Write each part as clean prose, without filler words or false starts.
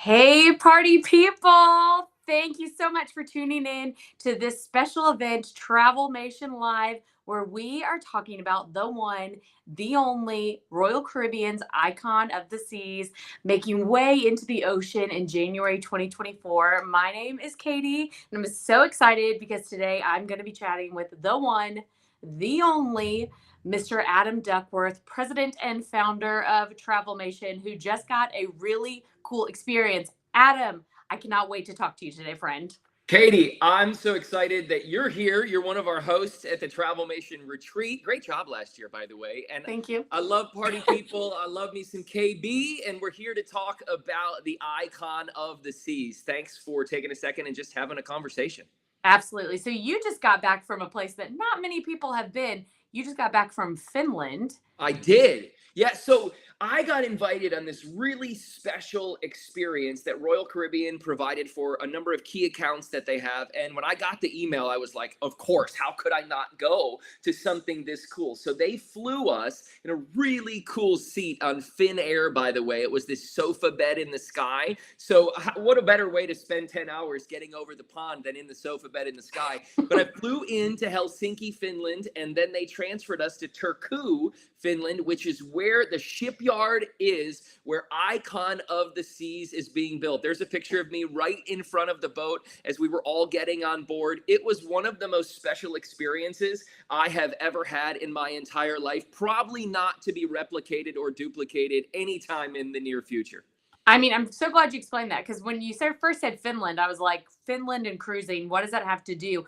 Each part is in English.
Hey, party people! Thank you so much for tuning in to this special event, Travelmation Live, where we are talking about the one, the only Royal Caribbean's icon of the seas, making way into the ocean in January 2024. My name is Katie, and I'm so excited because today I'm going to be chatting with the one, the only Mr. Adam Duckworth, president and founder of Travelmation, who just got a really cool experience. Adam, I cannot wait to talk to you today, friend. Katie, I'm so excited that you're here. You're one of our hosts at the Travelmation retreat. Great job last year, by the way. And Thank you. I love party people. I love me some KB, and we're here to talk about the icon of the seas. Thanks for taking a second and just having a conversation. Absolutely. So you just got back from a place that not many people have been. You just got back from Finland. I did. Yeah, so I got invited on this really special experience that Royal Caribbean provided for a number of key accounts that they have. And when I got the email, I was like, of course, how could I not go to something this cool? So they flew us in a really cool seat on Finnair, by the way. It was this sofa bed in the sky. So what a better way to spend 10 hours getting over the pond than in the sofa bed in the sky. But I flew into Helsinki, Finland, and then they transferred us to Turku, Finland, which is where the shipyard is, where Icon of the Seas is being built. There's a picture of me right in front of the boat as we were all getting on board. It was one of the most special experiences I have ever had in my entire life, probably not to be replicated or duplicated anytime in the near future. I mean, I'm so glad you explained that, because when you first said Finland, I was like, Finland and cruising, what does that have to do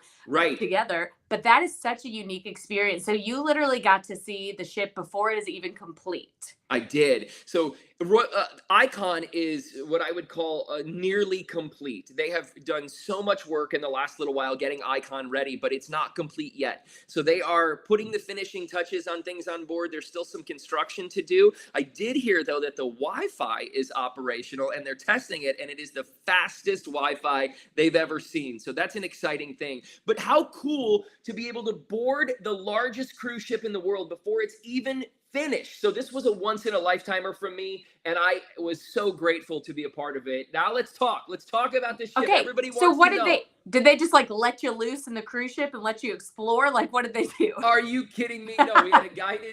together? But that is such a unique experience. So you literally got to see the ship before it is even complete. I did. So Icon is what I would call nearly complete. They have done so much work in the last little while getting Icon ready, but it's not complete yet. So they are putting the finishing touches on things on board. There's still some construction to do. I did hear, though, that the Wi-Fi is operational and they're testing it, and it is the fastest Wi-Fi they've ever seen. So that's an exciting thing. But how cool to be able to board the largest cruise ship in the world before it's even finished. So this was a once in a lifetimer for me, and I was so grateful to be a part of it. Now let's talk. Let's talk about this ship. Okay. Everybody wants so what to did know. Did they just like let you loose in the cruise ship and let you explore? Like, what did they do? Are you kidding me? No, we had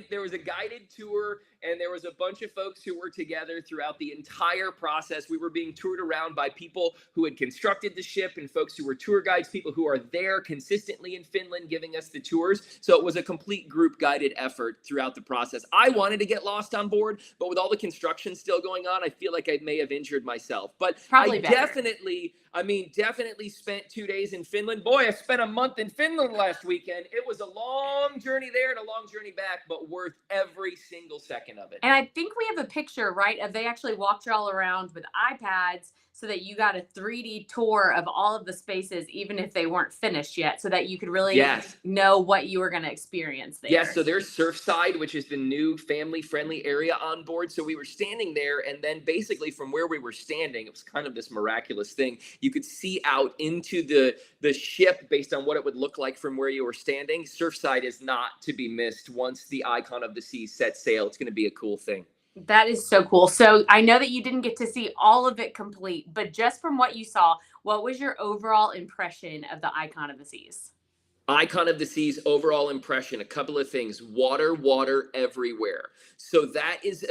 there was a guided tour, and there was a bunch of folks who were together throughout the entire process. We were being toured around by people who had constructed the ship and folks who were tour guides, people who are there consistently in Finland giving us the tours. So it was a complete group guided effort throughout the process. I wanted to get lost on board, but with all the construction still going on, I feel like I may have injured myself. But Probably definitely spent 2 days in Finland. Boy, I spent a month in Finland last weekend. It was a long journey there and a long journey back, but worth every single second of it. And I think we have a picture, right, of they actually walked you all around with iPads so that you got a 3D tour of all of the spaces, even if they weren't finished yet, so that you could really know what you were going to experience there. Yes, so there's Surfside, which is the new family-friendly area on board. So we were standing there, and then basically from where we were standing, it was kind of this miraculous thing. You could see out into the ship based on what it would look like from where you were standing. Surfside is not to be missed. Once the Icon of the Seas sets sail, it's going to be a cool thing. That is so cool. So I know that you didn't get to see all of it complete, but just from what you saw, what was your overall impression of the Icon of the Seas? Icon of the Seas overall impression, a couple of things. Water everywhere. So that is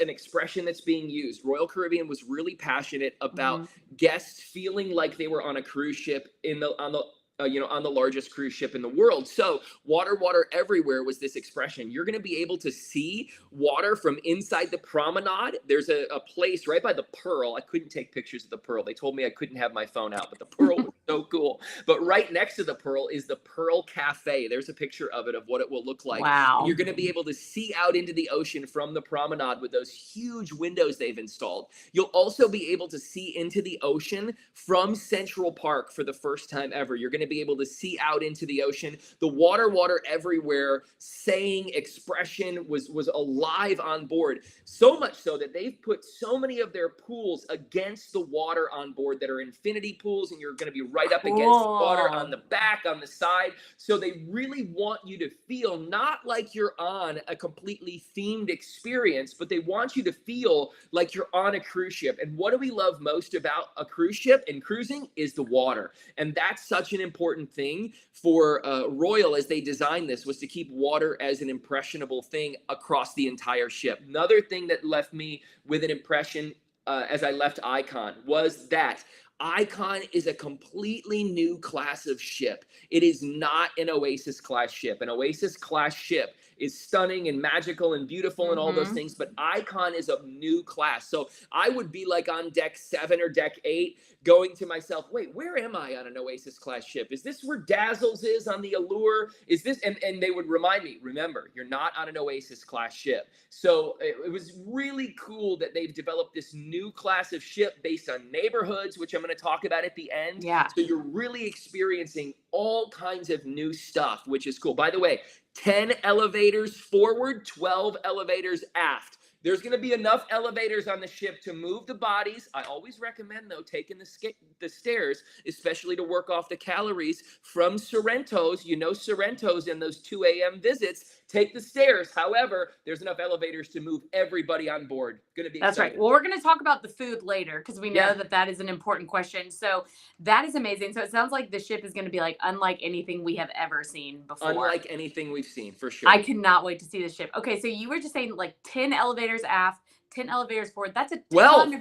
an expression that's being used. Royal Caribbean was really passionate about guests feeling like they were on a cruise ship on the largest cruise ship in the world. So water everywhere was this expression. You're going to be able to see water from inside the promenade. There's a place right by the Pearl. I couldn't take pictures of the Pearl. They told me I couldn't have my phone out, but the Pearl was so cool. But right next to the Pearl is the Pearl Cafe. There's a picture of it, of what it will look like. Wow. You're going to be able to see out into the ocean from the promenade with those huge windows they've installed. You'll also be able to see into the ocean from Central Park for the first time ever. You're going to be able to see out into the ocean. The water everywhere saying expression was alive on board. So much so that they've put so many of their pools against the water on board that are infinity pools, and you're going to be right up against the water on the back, on the side. So they really want you to feel not like you're on a completely themed experience, but they want you to feel like you're on a cruise ship. And what do we love most about a cruise ship and cruising is the water. And that's such an important thing for Royal as they designed this, was to keep water as an impressionable thing across the entire ship. Another thing that left me with an impression as I left Icon was that Icon is a completely new class of ship. It is not an Oasis class ship. An Oasis class ship is stunning and magical and beautiful and all those things, but Icon is a new class. So I would be like on deck 7 or deck 8 going to myself, wait, where am I on an Oasis class ship? Is this where Dazzles is on the Allure? Is this, and they would remind me, remember, you're not on an Oasis class ship. So it was really cool that they've developed this new class of ship based on neighborhoods, which I'm going to talk about at the end. Yeah. So you're really experiencing all kinds of new stuff, which is cool. By the way, 10 elevators forward, 12 elevators aft. There's going to be enough elevators on the ship to move the bodies. I always recommend, though, taking the stairs, especially to work off the calories from Sorrento's. You know, Sorrento's in those 2 a.m. visits. Take the stairs. However, there's enough elevators to move everybody on board. Going to be That's exciting. right. Well, we're going to talk about the food later because we know that that is an important question. So that is amazing. So it sounds like the ship is going to be like unlike anything we have ever seen before. Unlike anything we've seen, for sure. I cannot wait to see the ship. Okay, so you were just saying like 10 elevators aft, 10 elevators forward. That's a 12.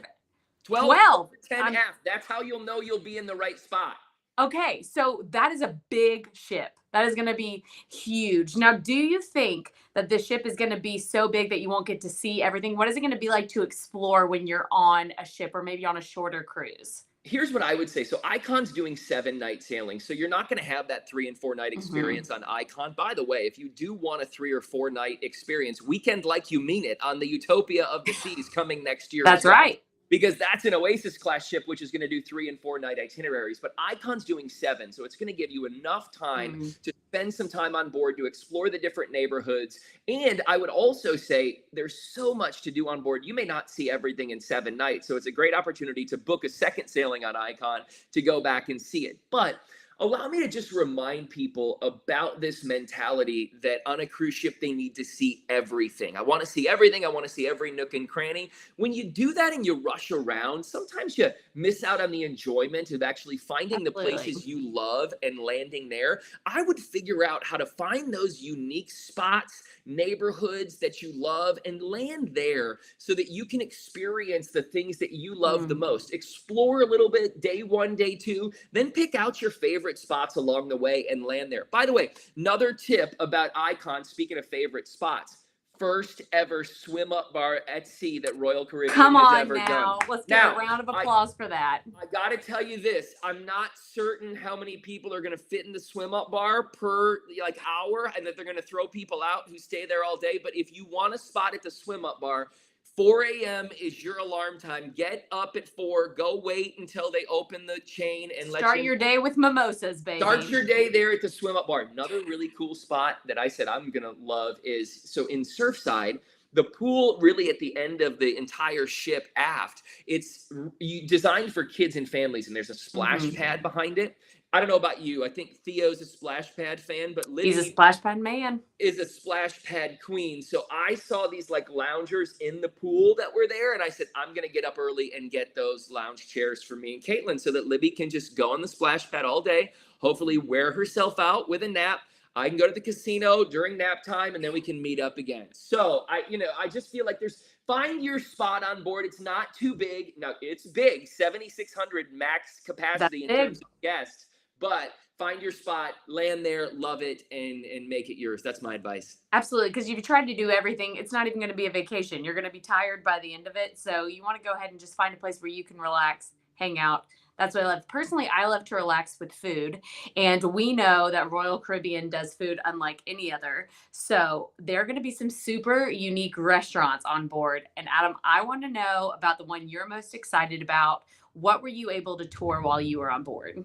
12. 10 aft. That's how you'll know you'll be in the right spot. Okay, so that is a big ship. That is going to be huge. Now, do you think that the ship is going to be so big that you won't get to see everything? What is it going to be like to explore when you're on a ship or maybe on a shorter cruise? Here's what I would say. So Icon's doing 7-night sailing. So you're not going to have that 3 and 4 night experience on Icon. By the way, if you do want a 3 or 4 night experience, Weekend Like You Mean It on the Utopia of the Seas coming next year. That's right. Because that's an Oasis class ship, which is going to do 3 and 4 night itineraries. But Icon's doing 7. So it's going to give you enough time to spend some time on board to explore the different neighborhoods. And I would also say there's so much to do on board. You may not see everything in 7 nights. So it's a great opportunity to book a second sailing on Icon to go back and see it. But allow me to just remind people about this mentality that on a cruise ship, they need to see everything. I want to see everything. I want to see every nook and cranny. When you do that and you rush around, sometimes you miss out on the enjoyment of actually finding the places you love and landing there. I would figure out how to find those unique spots, neighborhoods that you love, and land there so that you can experience the things that you love the most. Explore a little bit day 1, day 2, then pick out your favorite spots along the way and land there. By the way, another tip about Icon, speaking of favorite spots, first ever swim up bar at sea that Royal Caribbean has ever done. Let's give a round of applause for that. I got to tell you this. I'm not certain how many people are going to fit in the swim up bar per hour and that they're going to throw people out who stay there all day. But if you want a spot at the swim up bar, 4 a.m. is your alarm time. Get up at 4. Go wait until they open the chain and start your day with mimosas, baby. Start your day there at the swim up bar. Another really cool spot that I said I'm going to love is, so in Surfside, the pool really at the end of the entire ship aft, it's designed for kids and families, and there's a splash pad behind it. I don't know about you. I think Theo's a splash pad fan, but Liddy, he's a splash pad man, is a splash pad queen. So I saw these loungers in the pool that were there, and I said, I'm going to get up early and get those lounge chairs for me and Caitlin so that Libby can just go on the splash pad all day, hopefully wear herself out with a nap. I can go to the casino during nap time, and then we can meet up again. So I just feel like find your spot on board. It's not too big. Now it's big, 7,600 max capacity in terms of guests. But find your spot, land there, love it, and make it yours. That's my advice. Absolutely, because if you try to do everything, it's not even going to be a vacation. You're going to be tired by the end of it. So you want to go ahead and just find a place where you can relax, hang out. That's what I love. Personally, I love to relax with food. And we know that Royal Caribbean does food unlike any other. So there are going to be some super unique restaurants on board. And Adam, I want to know about the one you're most excited about. What were you able to tour while you were on board?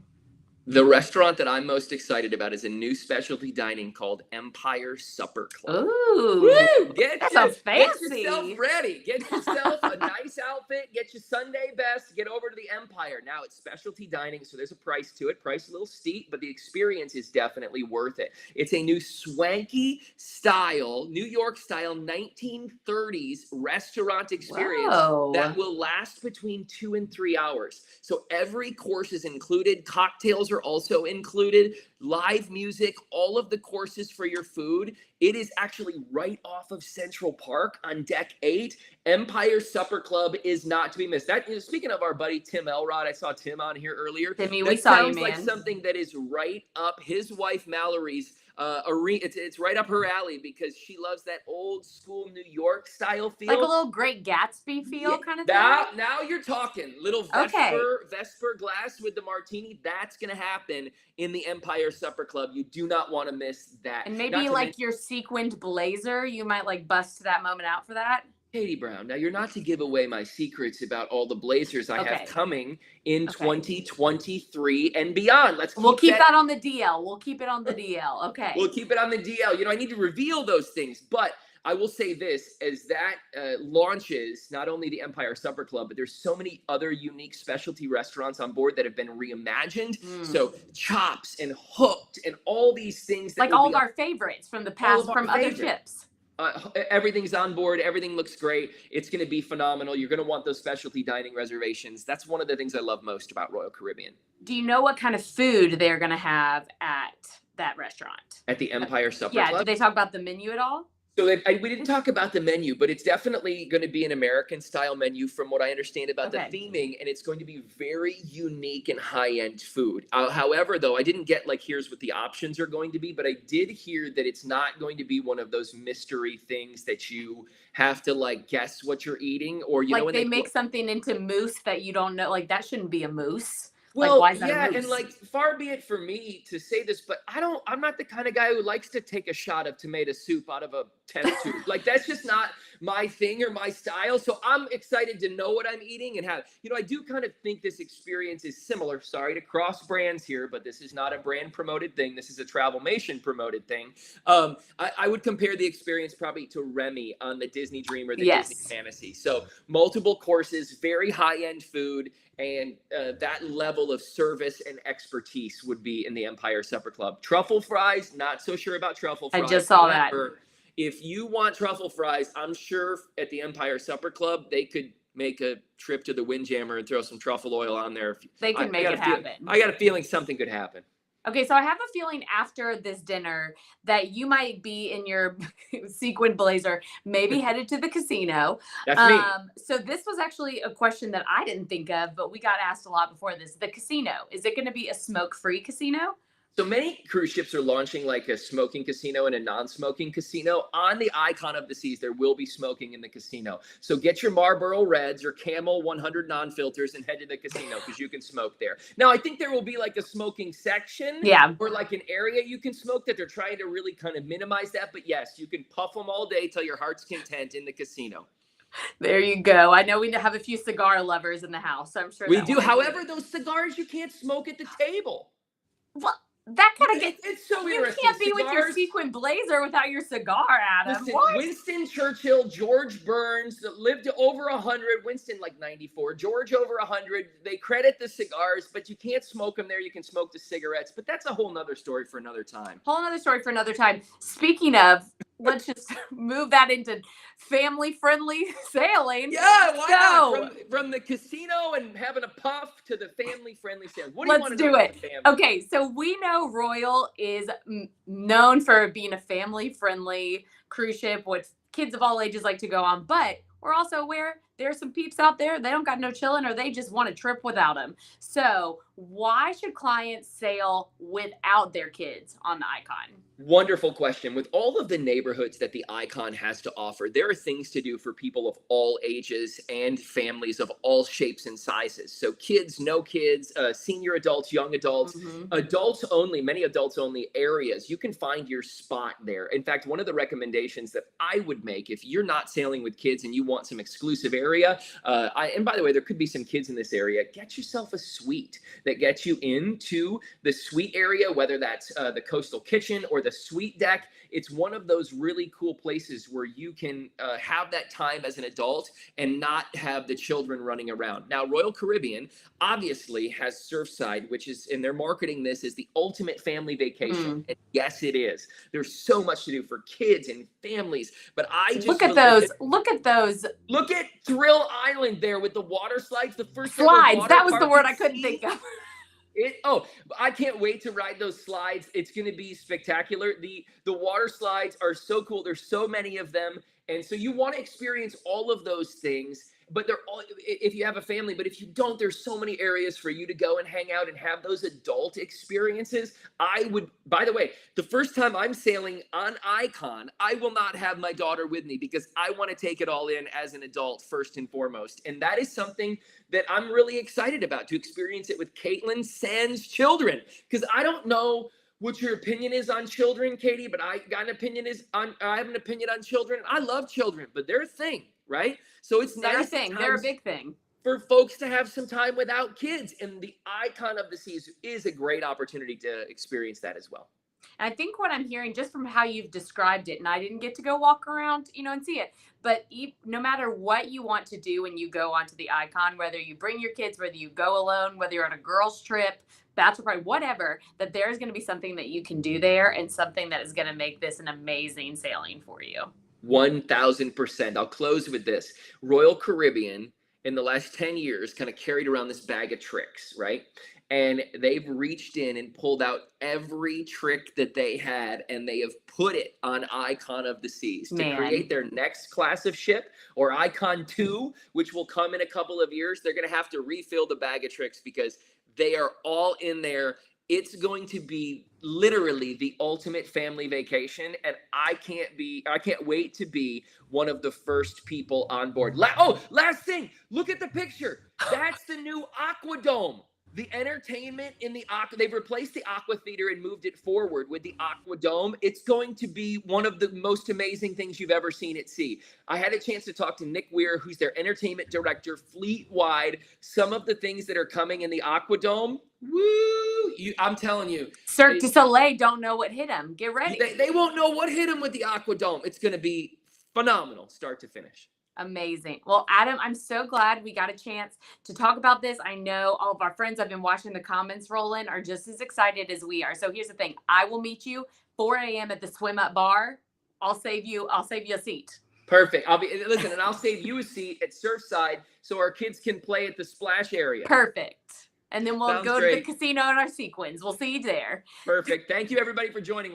The restaurant that I'm most excited about is a new specialty dining called Empire Supper Club. Ooh, Woo! that sounds Get yourself fancy. ready. Get yourself a nice outfit. Get your Sunday best. Get over to the Empire. Now it's specialty dining, so there's a price to it. Price a little steep, but the experience is definitely worth it. It's a new swanky style, New York style 1930s restaurant experience that Whoa. will last between 2 and 3 hours. So every course is included. Cocktails are also included. Live music, all of the courses for your food. It is actually right off of Central Park on deck 8. Empire Supper Club is not to be missed. That is, speaking of our buddy Tim Elrod, I saw Tim on here earlier. Timmy, we That saw you, sounds like man. something that is right up his wife Mallory's arena. It's right up her alley because she loves that old school New York style feel. Like a little Great Gatsby feel kind of thing. Now you're talking. Little Okay. Vesper glass with the martini. That's gonna happen in the Empire Supper Club. You do not want to miss that. And maybe like your sequined blazer, you might like bust that moment out for that. Katie Brown, now you're not to give away my secrets about all the blazers I have coming in 2023 and beyond. We'll keep that on the DL. We'll keep it on the DL. Okay. We'll keep it on the DL. You know, I need to reveal those things, but I will say this, as that launches not only the Empire Supper Club, but there's so many other unique specialty restaurants on board that have been reimagined. So Chops and Hooked and all these things. That like all of our favorites from the past, from other ships. Everything's on board. Everything looks great. It's going to be phenomenal. You're going to want those specialty dining reservations. That's one of the things I love most about Royal Caribbean. Do you know what kind of food they're going to have at that restaurant? At the Empire Supper Club? Yeah, did they talk about the menu at all? So we didn't talk about the menu, but it's definitely going to be an American-style menu from what I understand about the theming, and it's going to be very unique and high-end food. However, though, I didn't get, like, here's what the options are going to be, but I did hear that it's not going to be one of those mystery things that you have to, like, guess what you're eating, or, you know, when they make something into mousse that you don't know. Like, that shouldn't be a mousse. Well, like, why is that a mousse? And like, far be it for me to say this, but I'm not the kind of guy who likes to take a shot of tomato soup out of a test tube. Like, that's just not my thing or my style. So I'm excited to know what I'm eating and have, you know, I do kind of think this experience is similar. Sorry to cross brands here, but this is not a brand promoted thing. This is a Travelmation promoted thing. I would compare the experience probably to Remy on the Disney Dream or the Disney Fantasy. So multiple courses, very high-end food, and that level of service and expertise would be in the Empire Supper Club. Truffle fries, not so sure about truffle fries. I just saw that. If you want truffle fries, I'm sure at the Empire Supper Club, they could make a trip to the Windjammer and throw some truffle oil on there. They can make it happen. I got a feeling something could happen. Okay, so I have a feeling after this dinner that you might be in your sequin blazer, maybe headed to the casino. That's me. So this was actually a question that I didn't think of, but we got asked a lot before this. The casino, is it going to be a smoke-free casino? So many cruise ships are launching like a smoking casino and a non-smoking casino. On the Icon of the Seas, there will be smoking in the casino. So get your Marlboro Reds or Camel 100 non-filters and head to the casino because you can smoke there. Now, I think there will be like a smoking section or like an area you can smoke that they're trying to really kind of minimize that. But yes, you can puff them all day till your heart's content in the casino. There you go. I know we have a few cigar lovers in the house. I'm sure we do. However, those cigars you can't smoke at the table. What? That kind of gets it's so you interesting. Can't be with your sequin blazer without your cigar, Adam. Listen, what? Winston Churchill, George Burns, that lived to over 100. Winston like 94, George over 100. They credit the cigars, but you can't smoke them there. You can smoke the cigarettes, but that's a whole nother story for another time. Speaking of, let's just move that into family-friendly sailing. Yeah, why not? From the casino and having a puff to the family-friendly sailing. What do you want to do? Let's do it. Okay, so we know Royal is known for being a family-friendly cruise ship, which kids of all ages like to go on, but we're also aware there's some peeps out there, they don't got no chillin' or they just want to trip without them. So why should clients sail without their kids on the Icon? Wonderful question. With all of the neighborhoods that the Icon has to offer, there are things to do for people of all ages and families of all shapes and sizes. So kids, no kids, senior adults, young adults, adults only, many adults only areas. You can find your spot there. In fact, one of the recommendations that I would make if you're not sailing with kids and you want some exclusive areas area. And by the way, there could be some kids in this area. Get yourself a suite that gets you into the suite area, whether that's the coastal kitchen or the suite deck. It's one of those really cool places where you can have that time as an adult and not have the children running around. Now, Royal Caribbean obviously has Surfside, which is, and they're marketing this as the ultimate family vacation. And yes, it is. There's so much to do for kids and families, but I just look at those. Look at those. Look at Thrill Island there with the water slides. The first slides. That was the word I couldn't think of. I can't wait to ride those slides. It's going to be spectacular. The water slides are so cool. There's so many of them. And so you want to experience all of those things, but they're all, if you have a family, but if you don't, there's so many areas for you to go and hang out and have those adult experiences. I would, by the way, the first time I'm sailing on Icon, I will not have my daughter with me because I want to take it all in as an adult first and foremost. And that is something that I'm really excited about, to experience it with Caitlin sans children, because I don't know what your opinion is on children, Katie, but I have an opinion on children. I love children, but they're a thing, right? So it's nice. They're a big thing for folks to have some time without kids. And the Icon of the Seas is a great opportunity to experience that as well. And I think what I'm hearing just from how you've described it, and I didn't get to go walk around, and see it, but no matter what you want to do when you go onto the Icon, whether you bring your kids, whether you go alone, whether you're on a girls trip, bachelor party, whatever, that there's going to be something that you can do there and something that is going to make this an amazing sailing for you. 1000%. I'll close with this. Royal Caribbean in the last 10 years kind of carried around this bag of tricks, right? And they've reached in and pulled out every trick that they had, and they have put it on Icon of the Seas to create their next class of ship, or Icon 2, which will come in a couple of years. They're going to have to refill the bag of tricks because they are all in there. It's going to be literally the ultimate family vacation, and I can't wait to be one of the first people on board. Last thing, look at the picture. That's the new Aquadome. The entertainment in the they've replaced the Aqua Theater and moved it forward with the Aquadome. It's going to be one of the most amazing things you've ever seen at sea. I had a chance to talk to Nick Weir, who's their entertainment director fleet-wide. Some of the things that are coming in the Aquadome, woo! I'm telling you. Cirque du Soleil don't know what hit them. Get ready. They won't know what hit them with the Aquadome. It's going to be phenomenal, start to finish. Amazing. Well, Adam, I'm so glad we got a chance to talk about this. I know all of our friends I've been watching the comments roll in are just as excited as we are. So here's the thing. I will meet you 4 a.m. at the swim up bar. I'll save you a seat. Perfect. And I'll save you a seat at Surfside so our kids can play at the splash area. Perfect. And then we'll go to the casino in our sequins. We'll see you there. Perfect. Thank you everybody for joining.